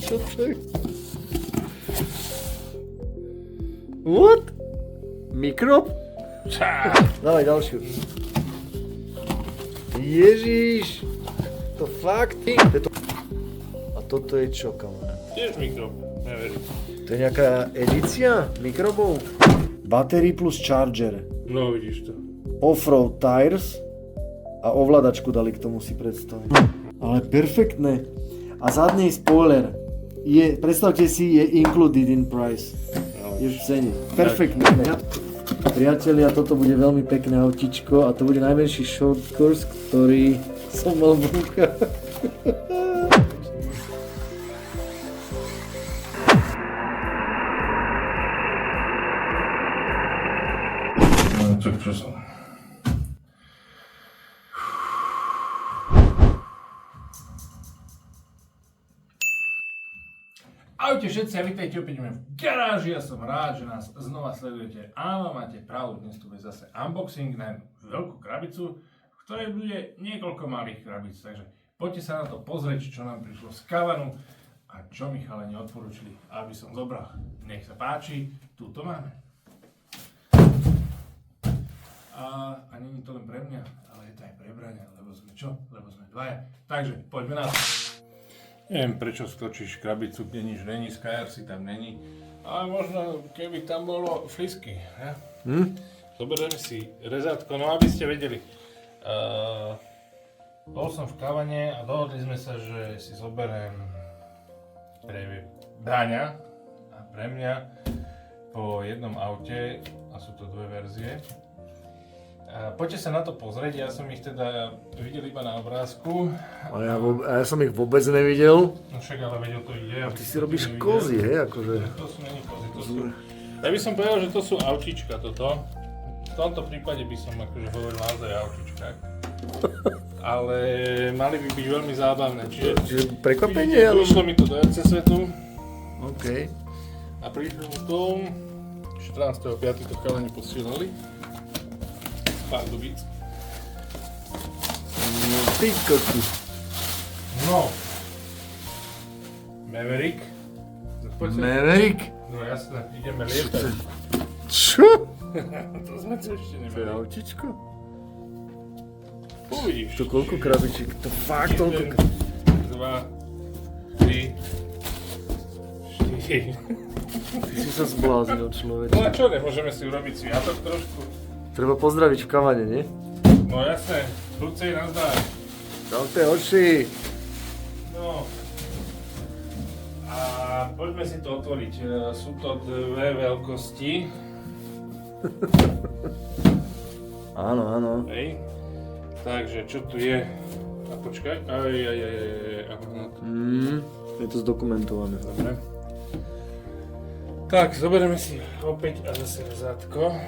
Čo to je? What? Mikrob? Dávaj ďalšiu. Ježiš. To fakt? A toto je čo, kamarát? Tiež mikrob, neverím. To je nejaká edícia mikrobov? Battery plus charger. No vidíš to. Offroad tires a ovládačku dali k tomu, si predstaviť. Ale perfektné. A zadný spoiler. Predstavte si, je included in price. Je v cene. Perfektné. Priatelia, toto bude veľmi pekné autičko a to bude najmenší short course, ktorý som mal v rukách. Tak čo som? Ahojte všetci a vítajte opäť v garáži. Ja som rád, že nás znova sledujete. Áno, máte pravdu, dnes tu bude zase unboxing na veľkú krabicu, v ktorej bude niekoľko malých krabíc. Takže poďte sa na to pozrieť, čo nám prišlo z kavanu a čo mi chalani odporúčili, aby som zobral. Nech sa páči, tu to máme. A nie je to len pre mňa, ale je to aj pre Braňa, lebo sme čo? Lebo sme dvaja. Takže poďme na to. Neviem, prečo skočíš krabicu, kde nič není, Skyar si tam není. Ale možno, keby tam bolo flisky, ja? Zoberieme si rezátko, no aby ste vedeli. Bol som v kavane a dohodli sme sa, že si zoberiem pre Braňa a pre mňa po jednom aute, a sú to dve verzie. Poďte sa na to pozrieť, ja som ich teda videl iba na obrázku. A ja som ich vôbec nevidel. No však ale vedel to ide. A ty si robíš kozy, hej, akože. To sú není kozy, to sú... Ja by som povedal, že to sú autíčka toto. V tomto prípade by som akože hovoril naozaj o autíčkach. Ale mali by byť veľmi zábavné, čiže prekvapenie, ale... Prišlo mi to do RC svetu. OK. A prišlo mi to 14.5. to chalani posielali. Pardubíc. No ty koku. No. Maverick. Maverick? No jasné, ideme lietať. Čo? To sme tu ešte To je nemali. autičko? Uvidíš. To koľko krabičiek? To fakt toľko... 2, 3, 4. Ty si sa zbláznil, človek. No a čo, nemôžeme si urobiť sviatok trošku? Treba pozdraviť v kavane, nie? No jasné, kľúcej nazdar. Čaute oči. No. A poďme si to otvoriť. Sú to dve veľkosti. Áno, áno. Hej. Takže čo tu je? A počkaj. Je to zdokumentované. Dobre. Tak, zoberieme si opäť a zase rezátko.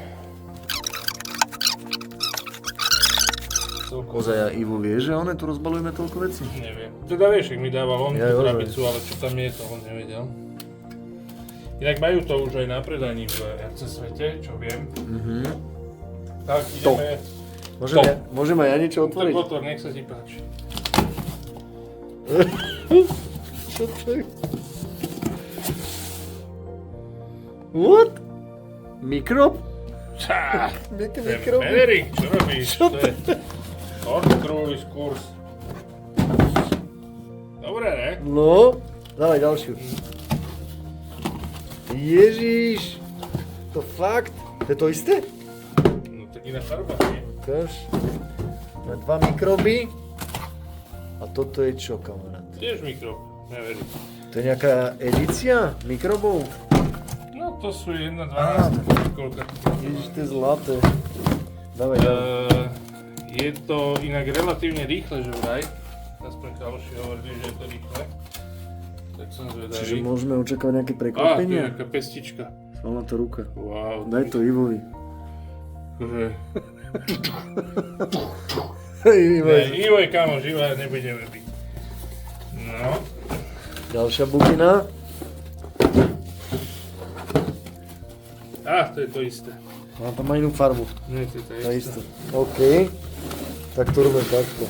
Kozaj a Ivo vie, že one tu rozbalujeme toľko vecí? Neviem. Teda vieš, ak mi dával on Ja, tú ozaj. krabicu, ale čo tam je, to on nevedel. Inak majú to už aj na predaní v RC svete, čo viem. Tak, ideme... Môžem aj ja niečo Tak otvoriť? otvor, nech sa ti páči. Čo to je? What? Mikrob? Čá, Nejaké ten mikroby? Maverick, čo robíš? Čo To je Ford Cruise kurz. Dobre, ne? No, dávaj ďalšiu. Ježiš, to fakt? To je to isté? No tak iná farba, nie? Ukáž. Na dva mikroby. A toto je čo, kamarát? Tiež mikrob, Maverick. To je nejaká edícia mikrobov? No to sú 1.12, koľka. Ježiš, to je zlaté. Dávaj. Je to inak relatívne rýchle, že vraj. Aspoň kaloši hovorili, že je to rýchle. Tak som zvedavý. Čiže môžeme očakávať nejaké To je prekvapenia? nejaká pestička. Svalná to ruka. Wow. Daj to Ivovi. Akože... Ivo. Ivo je kamoš, Iva nebudeme byť. No. Ďalšia bukina. To je to isté. Má tam aj inú farbu. Nie, to je To to isté. isté. OK. Tak to robíme takto.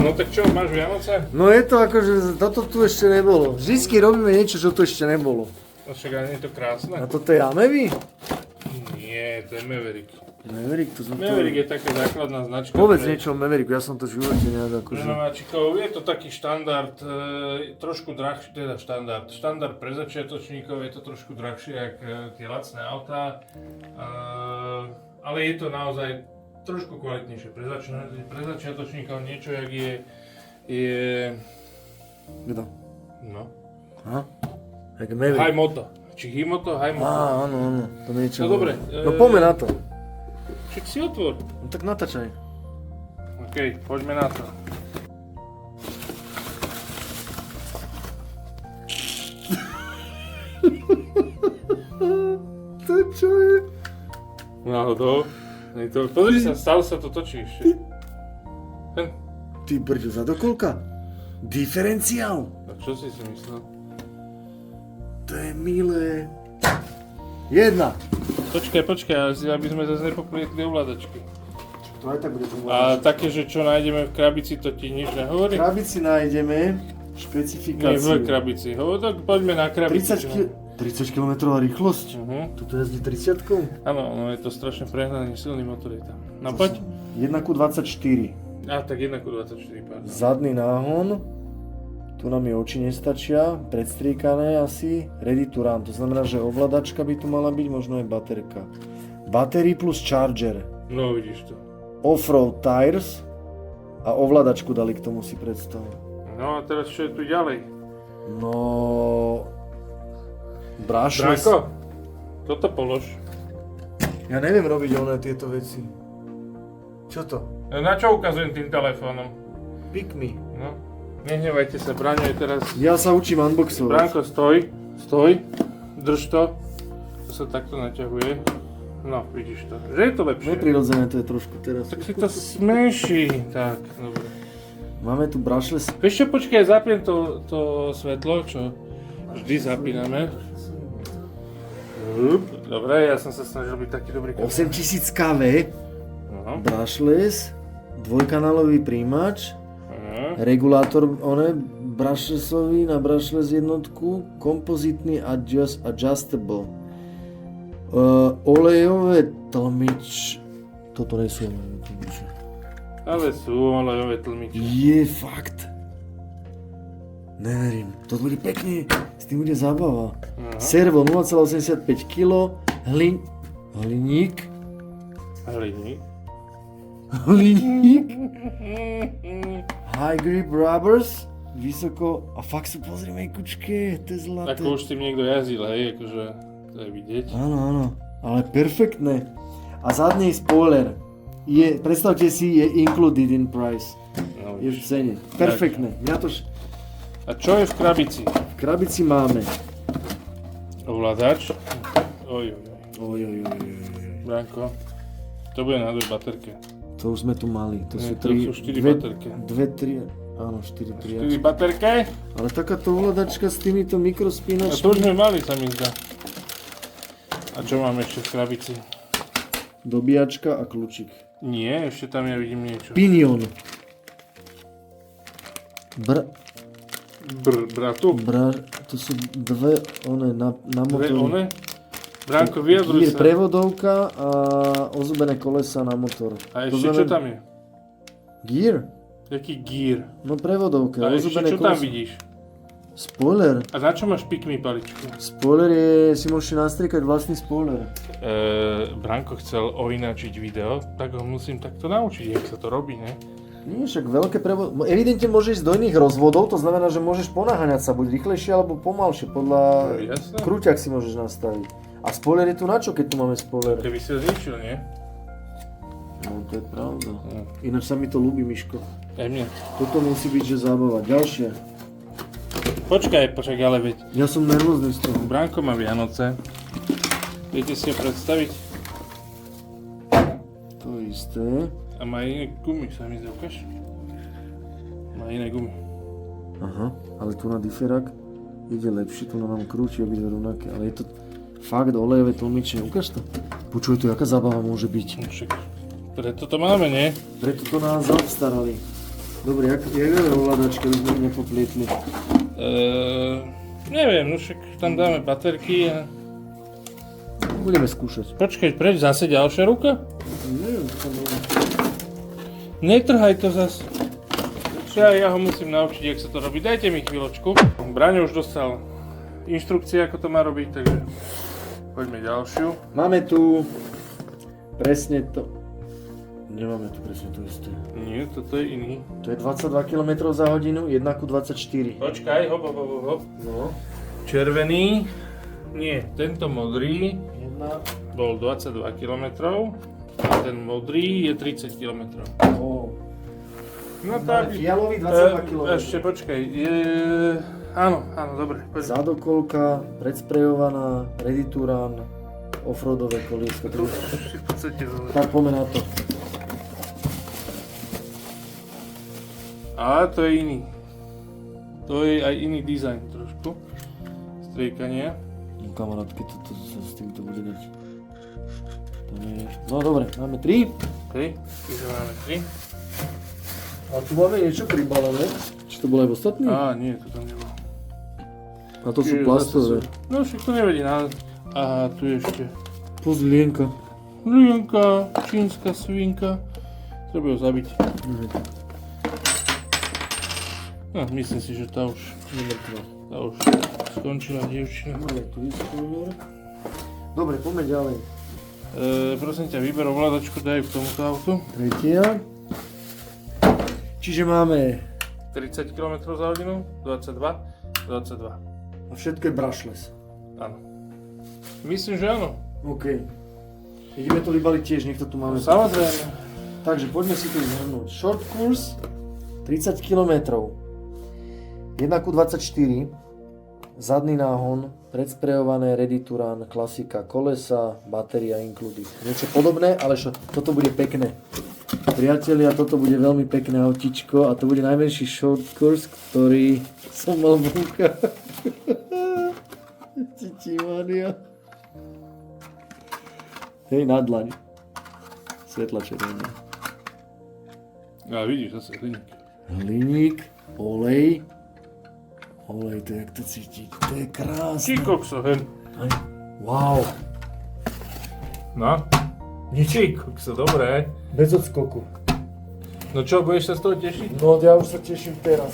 No No tak čo, máš Vianoce? No je to akože, toto tu ešte nebolo. Vždycky robíme niečo, čo tu ešte nebolo. No však ani je to krásne. A toto je Amevi? Nie, to je Maverick. Maverick, to som Maverick je taká základná značka. Povedz niečo o Mavericku, ja som to v živote nejak Pre akože... nováčikov je to taký štandard, trošku drahší, teda štandard. Štandard pre začiatočníkov je to trošku drahšie, jak tie lacné autá. Ale je to naozaj trošku kvalitnejšie. Pre začiatočníkov niečo, jak je... Kto? No. Aha. Jak Maverick. Himoto. Či Himoto, Himoto. Áno, to niečo... No dobre. No poďme na to. Však si otvor. No tak natáčaj. OK, poďme na to. To čo je? Náhodou. Pozri sa, stále sa to točí ešte. Ty brďo, za dokolka? Diferenciál? A čo si myslel? To je milé. Jedna. Počkaj, aby sme zase nepoplietli ovládačky. To aj tak bude fungovať. A také, že čo nájdeme v krabici, to ti nič V nehovorí? krabici nájdeme Nie špecifikáciu. v krabici. Tak poďme na krabici. 30 km rýchlosť? Tuto jazdí 30? Áno, no je to strašne prehnaný, silný motor je tam. No poď. 1:24. Tak 1:24, pardon. Zadný náhon. Tu nám je oči nestačia. Predstriekané asi. Ready to run. To znamená, že ovládačka by tu mala byť, možno aj baterka. Battery plus charger. No vidíš to. Off-road tires. A ovládačku dali k tomu, si predstav. No a teraz čo je tu ďalej? No... Brushless. Branko, toto polož. Ja neviem robiť tieto veci. Čo to? Na čo ukazujem tým telefónom? Pick me. No. Nehnevajte sa, Braňo je teraz... Ja sa učím unboxovať. Branko, stoj, drž to. To sa takto naťahuje. No, vidíš to. Že je to lepšie. Neprirodzené to je trošku teraz. Tak si to smenší. Tak, dobre. Máme tu brushless. Vieš čo, počkaj, zapiem to svetlo, čo vždy zapíname. Dobre, ja som sa snažil byť taký dobrý kamarát. 8000 kW. No. Brushless. Dvojkanálový príjimač. Regulátor, brushlessový na brushless jednotku, kompozitný adjustable. Olejové tlmič... Toto nie sú olejové tlmiče. Ale sú olejové tlmiče. Je fakt. Neverím. To bude pekne, s tým bude zábava. Servo 0,85 kg, hliník. Hliník. High grip rubbers, vysoko, a fakt sa pozri mekučke, to je zlaté. Ako už tým niekto jazdil, hej, akože to je vidieť. Áno, ale perfektné. A zadný spoiler, predstavte si, je included in price. No, Je v cene. Perfektné. A čo je v krabici? V krabici máme. Ovládač. Oj. Branko, to bude na 2 baterke. To už sme tu mali. To sú to sú 4 baterky. 4 4 baterke? Ale takáto ovládačka s týmito A mikrospínačmi. to už sme mali, sa mi zdá. A čo máme ešte v krabici? Dobíjačka a kľúčik. Nie, ešte tam ja vidím niečo. Pinion. Bratu? To sú dve na Dve motor. one? Bránko, vyjadruj sa. Prevodovka a ozubené kolesa na motor. A ešte čo tam je? Gear? Jaký gear? No prevodovka, A ešte ozubené čo tam kolesa. vidíš? Spoiler. A na čo máš pick me paličku? Spoiler je, si môžete nastriekať vlastný spoiler. Branko chcel oináčiť video, tak ho musím takto naučiť, jak sa to robí, ne? Nie, však veľké prevod... Evidentne môžeš ísť do iných rozvodov, to znamená, že môžeš ponáhaňať sa buď rýchlejšie alebo pomalšie, podľa... No, jasné. Krúťak si môžeš nastaviť. A spoiler je tu na čo, keď tu máme spoiler? Keby si ho zničil, nie? No to je pravda. Ináč sa mi to ľúbi, Miško. Aj mne. Toto musí byť, že zábava. Ďalšie. Počkaj, ale veď. Ja som nervózny z toho. Branko má Vianoce. Viete si ho predstaviť? To isté. A má iné gumy, sa mi zdá, ukáž? Má iné gumy. Aha, ale tu na diferák ide lepšie, tu nám krúti obidve rovnaké, ale je to fakt olejové tlmiče, ukáž to. Počuj, to jaká zábava môže byť. No však, preto to máme, nie? Preto to nás zaobstarali. Dobre, jak je ovládačka, aby sme ich nepoplietli? Neviem, no však tam dáme baterky a... Budeme skúšať. Počkaj, preč zase ďalšia ruka? Neviem, čo tam je. Netrhaj to zase. Ja ho musím naučiť, jak sa to robí. Dajte mi chvíľočku. Braňo už dostal inštrukcie, ako to má robiť, takže poďme ďalšiu. Máme tu presne to. Nemáme tu presne to isté. Nie, toto je iný. To je 22 km za hodinu, 1:24. Počkaj, hop. No. Červený, nie, tento modrý Jedna. bol 22 km a ten modrý je 30 km. Oh. No tak, Fialový 22 km. ešte počkaj, áno, dobre, poď. Zadokolka, predsprejovaná, Redituran, offroadové koliesko. Tu si v podstate zle. Tak poďme na to. A to je iný. To je aj iný dizajn trošku. Striekanie. No kamarátky, toto sa s týmto bude dať. To nie je... No dobre, máme 3. OK, čiže máme 3. A tu máme niečo pribalené. Či to bolo aj v ostatných? Á, nie, to tam nebolo. A to sú plastové. No však to nevedí na... Aha, tu je ešte Plus lienka. lienka, čínska svinka. Treba ju zabiť. No, myslím si, že tá už skončila dievčina. Máme tu spoiler. Dobre, poďme ďalej. Prosím ťa, vyber ovládačku, daj k tomuto autu. Tretia. Čiže máme... 30 km za hodinu, 22, 22. A všetko je brushless. Áno. Myslím, že áno. OK. Ideme to vybaliť tiež, nech to tu máme. Samozrejme. Takže poďme si to zhrnúť. Short course, 30 km. 1:24. Zadný náhon, predsprejované Redituran, klasika, kolesa, batéria included. Niečo podobné, ale toto bude pekné. Priatelia, toto bude veľmi pekné autičko a to bude najmenší short course, ktorý som mal búcha. Mania. Hej, na dlaň. Svetla červená. A vidíš, zase hliník. Hliník, olej. Olej, to jak to cítiť. To je krásne. Či kokso, hen. Wow. No? Či kokso, dobré. Bez odskoku. No čo, budeš sa z toho tešiť? No, ja už sa teším teraz.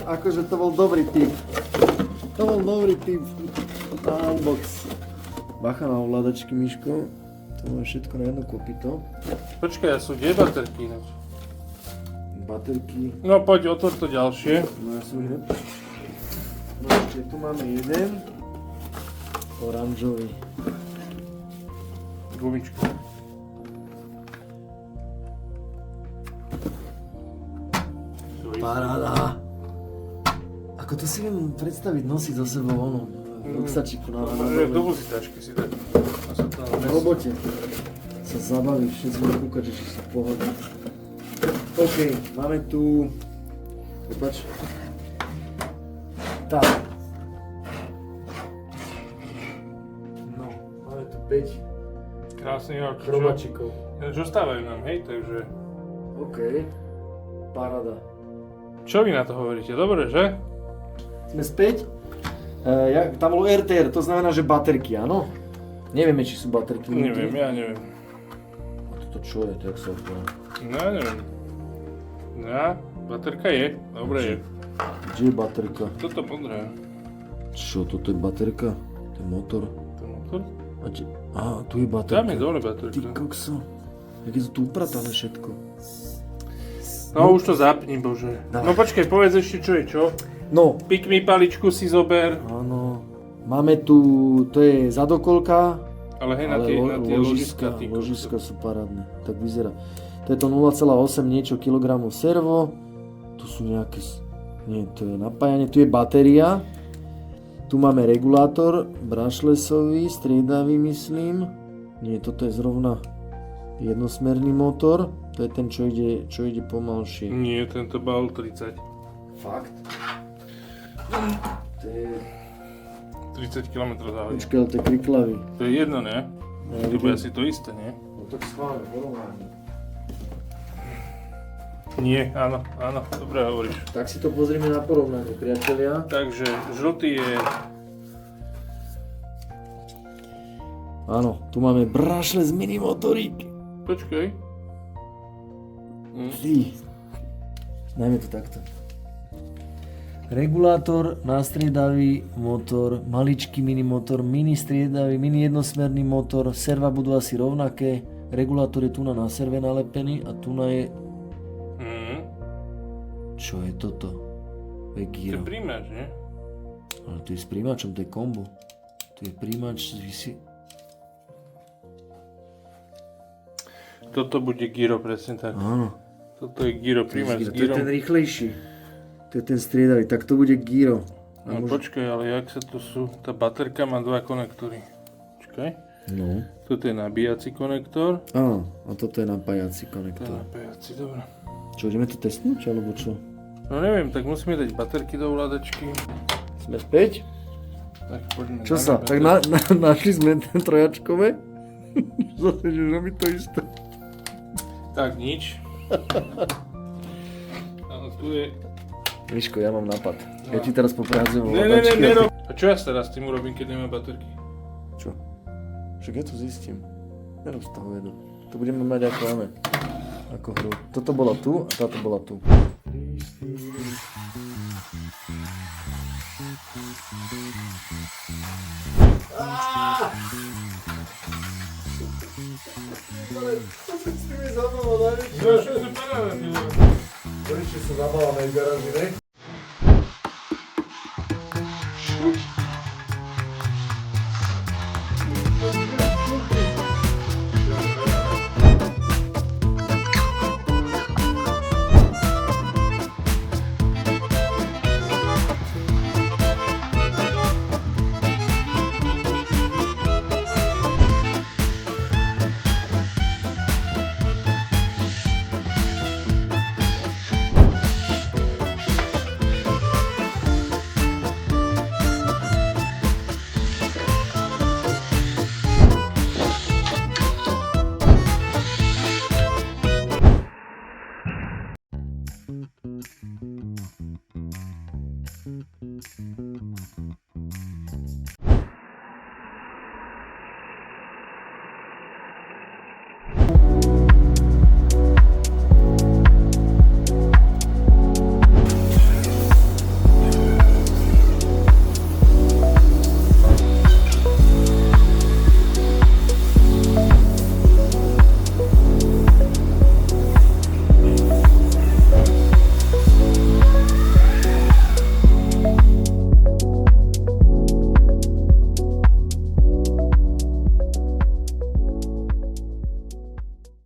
Akože to bol dobrý tip. To bol dobrý tip. Unbox. Bacha na ovládačky, Miško. To má všetko na jedno kopito. Počkaj, sú kde baterky ináč? Baterky. No poď, otvor to ďalšie. No ja som ich No ešte tu máme jeden. Oranžový. Gumička. Paráda. Ako to si viem predstaviť nosiť so sebou ono. Ruksačiku na Do vozítačky si dať. v robote. Sa zabaví, všetci budú kúkať, že sú v pohode. OK, máme tu... Prepač. Tak. No, máme tu 5 Krásny auto. chromačikov. Čo stávajú nám, hej, takže... OK. Paráda. Čo vy na to hovoríte? Dobre, že? Sme späť. Tam bolo RTR, to znamená, že baterky, áno? Nevieme, či sú baterky. Neviem, ja neviem. A toto čo je, tak sa otvára. No, ja neviem. No, baterka je. Dobre je. Kde je baterka? Toto modré. Čo, toto je baterka? To je motor. To motor? Tu je baterka. Dáme dole Ty baterka. kokso. Jak je to tu upratané všetko. No už to zapni, bože. Dávaj. No počkaj, povedz ešte čo je čo. No, Pik mi paličku si zober. áno. Máme tu, to je zadokolka, Ale hej, na ale tie ložiska, ty ložiska sú parádne. Tak vyzerá. To je to 0,8 niečo kilogramov servo. Tu sú nejaké, nie, to je napájanie, tu je batéria. Tu máme regulátor, brushlessový, striedavý myslím. Nie, toto je zrovna jednosmerný motor. To je ten, čo ide pomalšie. Nie, tento bal 30. Fakt? To je... 30 km za hodinu. Počkaj, ale to je kriklavý. To je jedno, ne? To bude asi to isté, nie? No tak schválne, porovnáme. Nie, áno, dobre hovoríš. Tak si to pozrieme na porovnanie, priatelia. Takže žltý je... Áno, tu máme brushless mini motorík. Počkaj. Ty. Dajme to takto. Regulátor, nástriedavý motor, maličký mini motor, mini striedavý, mini jednosmerný motor, serva budú asi rovnaké, regulátor je tu na serve nalepený a tu na je... Čo je toto? To je To je gyro. príjmač, nie? Ale to je s príjimačom, to je kombo. To je príjimač, Toto bude gyro, presne tak. Áno. Toto je gyro, príjmač s To je gyrom. ten rýchlejší. To je ten striedavý, tak to bude gyro. No počkaj, ale jak sa to sú... Tá baterka má dva konektory. Počkaj. No. Toto je nabíjací konektor. Áno, a toto je napájací To je konektor. nabíjací, dobré. Čo, ideme to testnúť, alebo čo? No neviem, tak musíme dať baterky do ovládačky. Sme späť? Tak poďme. Čo dáme sa? Tak baterky. našli sme ten trojačkové? Zase, že robí to isté. Tak nič. Ale tu je... Miško, ja mám nápad. Ja ti teraz poprehádzujem Ne, nerob. A čo ja teraz s tým urobím, keď nemám baterky? Čo? Však ja to zistím. Nerob z toho vedu. To budeme mať ako máme. Ako hru. Toto bola tu a táto bola tu. No, čo sa paráda, ty vole? Konečne sa zabávame v garáži, ne?